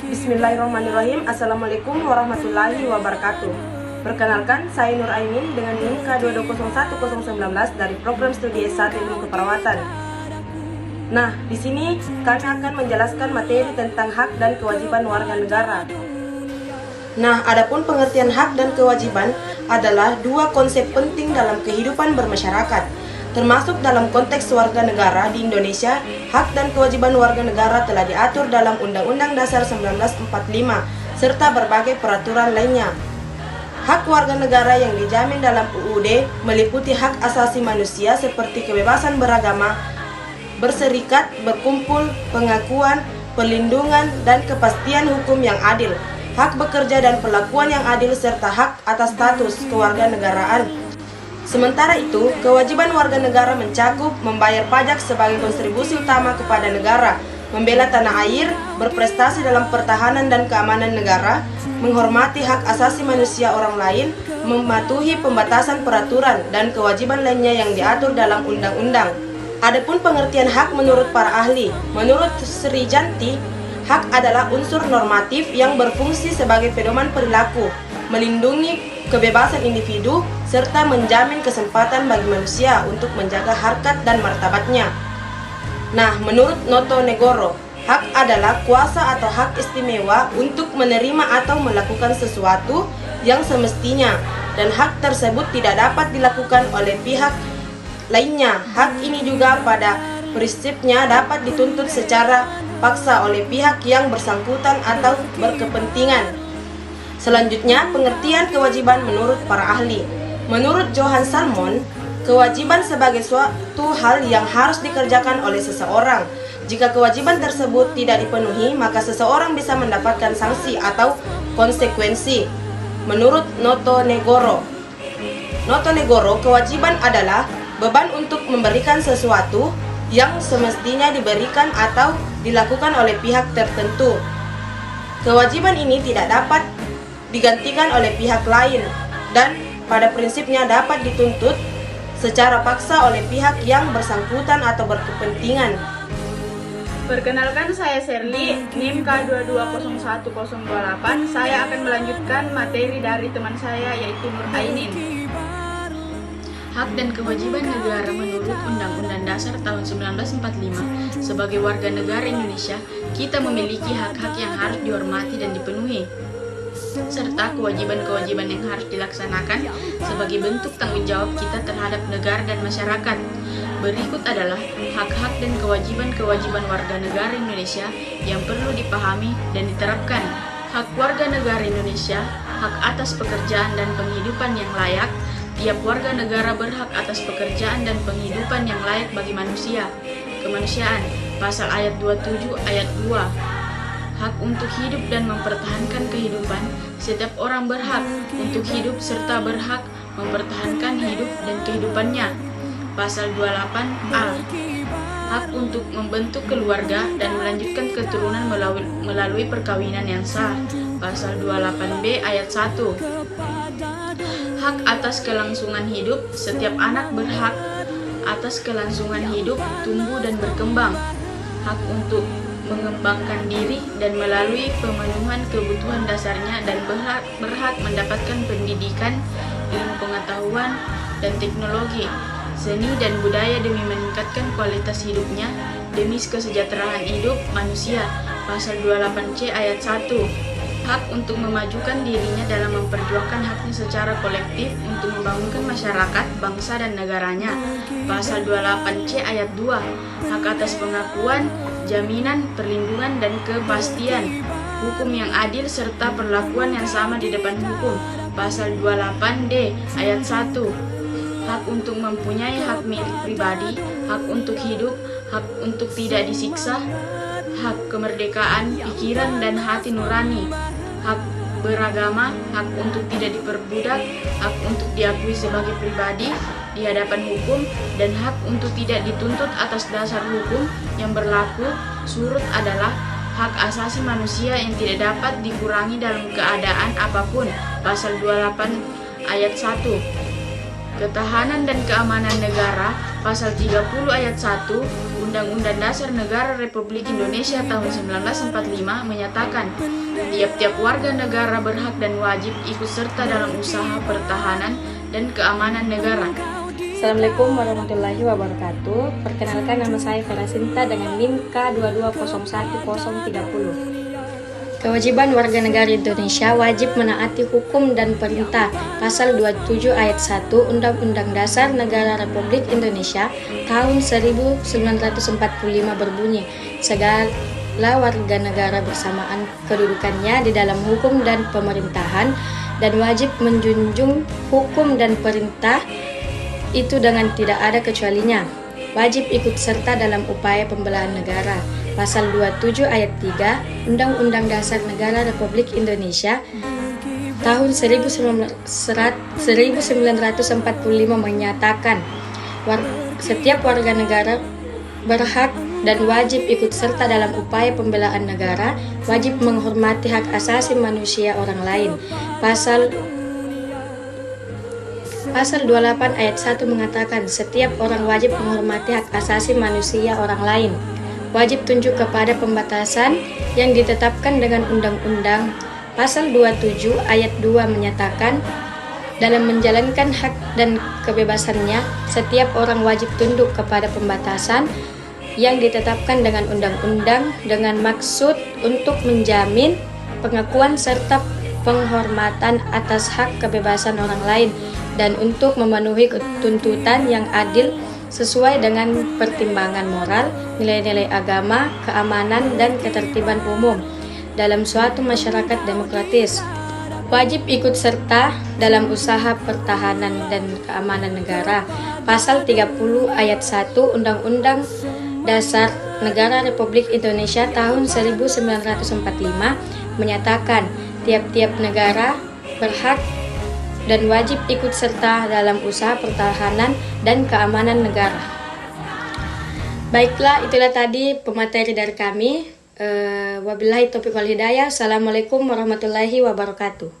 Bismillahirrahmanirrahim. Assalamualaikum warahmatullahi wabarakatuh. Perkenalkan, saya Nur Aimin dengan NIM K2201019 dari program studi S1 Ilmu Keperawatan. Nah, di sini kami akan menjelaskan materi tentang hak dan kewajiban warga negara. Nah, adapun pengertian hak dan kewajiban adalah dua konsep penting dalam kehidupan bermasyarakat. Termasuk dalam konteks warga negara di Indonesia, hak dan kewajiban warga negara telah diatur dalam Undang-Undang Dasar 1945 serta berbagai peraturan lainnya. Hak warga negara yang dijamin dalam UUD meliputi hak asasi manusia seperti kebebasan beragama, berserikat, berkumpul, pengakuan, perlindungan, dan kepastian hukum yang adil, hak bekerja dan perlakuan yang adil, serta hak atas status kewarganegaraan. Sementara itu, kewajiban warga negara mencakup membayar pajak sebagai kontribusi utama kepada negara, membela tanah air, berprestasi dalam pertahanan dan keamanan negara, menghormati hak asasi manusia orang lain, mematuhi pembatasan peraturan dan kewajiban lainnya yang diatur dalam undang-undang. Adapun pengertian hak menurut para ahli, menurut Sri Janti, hak adalah unsur normatif yang berfungsi sebagai pedoman perilaku, melindungi kebebasan individu, serta menjamin kesempatan bagi manusia untuk menjaga harkat dan martabatnya. Nah, menurut Noto Negoro, hak adalah kuasa atau hak istimewa untuk menerima atau melakukan sesuatu yang semestinya, dan hak tersebut tidak dapat dilakukan oleh pihak lainnya. Hak ini juga pada prinsipnya dapat dituntut secara paksa oleh pihak yang bersangkutan atau berkepentingan. Selanjutnya, pengertian kewajiban menurut para ahli. Menurut Johan Salmon, kewajiban sebagai suatu hal yang harus dikerjakan oleh seseorang. Jika kewajiban tersebut tidak dipenuhi, maka seseorang bisa mendapatkan sanksi atau konsekuensi. Menurut Noto Negoro, kewajiban adalah beban untuk memberikan sesuatu yang semestinya diberikan atau dilakukan oleh pihak tertentu. Kewajiban ini tidak dapat digantikan oleh pihak lain dan pada prinsipnya dapat dituntut secara paksa oleh pihak yang bersangkutan atau berkepentingan. Perkenalkan, saya Serly, NIM K2201028. Saya akan melanjutkan materi dari teman saya yaitu Nur Ainin. Hak dan kewajiban negara menurut Undang-Undang Dasar tahun 1945. Sebagai warga negara Indonesia, kita memiliki hak-hak yang harus dihormati dan dipenuhi, serta kewajiban-kewajiban yang harus dilaksanakan sebagai bentuk tanggung jawab kita terhadap negara dan masyarakat. Berikut adalah hak-hak dan kewajiban-kewajiban warga negara Indonesia yang perlu dipahami dan diterapkan. Hak warga negara Indonesia, hak atas pekerjaan dan penghidupan yang layak. Tiap warga negara berhak atas pekerjaan dan penghidupan yang layak bagi manusia. Kemanusiaan, pasal ayat 27 ayat 2. Hak untuk hidup dan mempertahankan kehidupan. Setiap orang berhak untuk hidup serta berhak mempertahankan hidup dan kehidupannya. Pasal 28A. Hak untuk membentuk keluarga dan melanjutkan keturunan melalui perkawinan yang sah. Pasal 28B ayat 1. Hak atas kelangsungan hidup. Setiap anak berhak atas kelangsungan hidup, tumbuh dan berkembang. Hak untuk mengembangkan diri dan melalui pemenuhan kebutuhan dasarnya dan berhak mendapatkan pendidikan, ilmu pengetahuan, dan teknologi, seni dan budaya demi meningkatkan kualitas hidupnya, demi kesejahteraan hidup manusia. Pasal 28C ayat 1. Hak untuk memajukan dirinya dalam memperjuangkan haknya secara kolektif untuk membangunkan masyarakat, bangsa, dan negaranya. Pasal 28C ayat 2. Hak atas pengakuan, jaminan, perlindungan, dan kepastian hukum yang adil serta perlakuan yang sama di depan hukum. Pasal 28D ayat 1. Hak untuk mempunyai hak milik pribadi, hak untuk hidup, hak untuk tidak disiksa, hak kemerdekaan pikiran dan hati nurani, hak beragama, hak untuk tidak diperbudak, hak untuk diakui sebagai pribadi di hadapan hukum, dan hak untuk tidak dituntut atas dasar hukum yang berlaku. Surut adalah hak asasi manusia yang tidak dapat dikurangi dalam keadaan apapun. Pasal 28 ayat 1. Ketahanan dan keamanan negara. Pasal 30 ayat 1. Undang-Undang Dasar Negara Republik Indonesia tahun 1945 menyatakan tiap-tiap warga negara berhak dan wajib ikut serta dalam usaha pertahanan dan keamanan negara. Assalamualaikum warahmatullahi wabarakatuh. Perkenalkan, nama saya Vera Sinta dengan NIM K2201030. Kewajiban warga negara Indonesia wajib menaati hukum dan perintah. Pasal 27 ayat 1 Undang-Undang Dasar Negara Republik Indonesia tahun 1945 berbunyi, segala warga negara bersamaan kedudukannya di dalam hukum dan pemerintahan dan wajib menjunjung hukum dan perintah itu dengan tidak ada kecualinya. Wajib ikut serta dalam upaya pembelaan negara. Pasal 27 ayat 3 Undang-Undang Dasar Negara Republik Indonesia tahun 1945 menyatakan setiap warga negara berhak dan wajib ikut serta dalam upaya pembelaan negara, wajib menghormati hak asasi manusia orang lain. Pasal 28 ayat 1 mengatakan setiap orang wajib menghormati hak asasi manusia orang lain. Wajib tunduk kepada pembatasan yang ditetapkan dengan undang-undang. Pasal 27 ayat 2 menyatakan dalam menjalankan hak dan kebebasannya, setiap orang wajib tunduk kepada pembatasan yang ditetapkan dengan undang-undang dengan maksud untuk menjamin pengakuan serta penghormatan atas hak kebebasan orang lain dan untuk memenuhi tuntutan yang adil sesuai dengan pertimbangan moral, nilai-nilai agama, keamanan, dan ketertiban umum dalam suatu masyarakat demokratis. Wajib ikut serta dalam usaha pertahanan dan keamanan negara. Pasal 30 ayat 1 Undang-Undang Dasar Negara Republik Indonesia tahun 1945 menyatakan tiap-tiap negara berhak dan wajib ikut serta dalam usaha pertahanan dan keamanan negara. Baiklah, itulah tadi pemateri dari kami. Wabillahi taufiq wal hidayah. Assalamualaikum warahmatullahi wabarakatuh.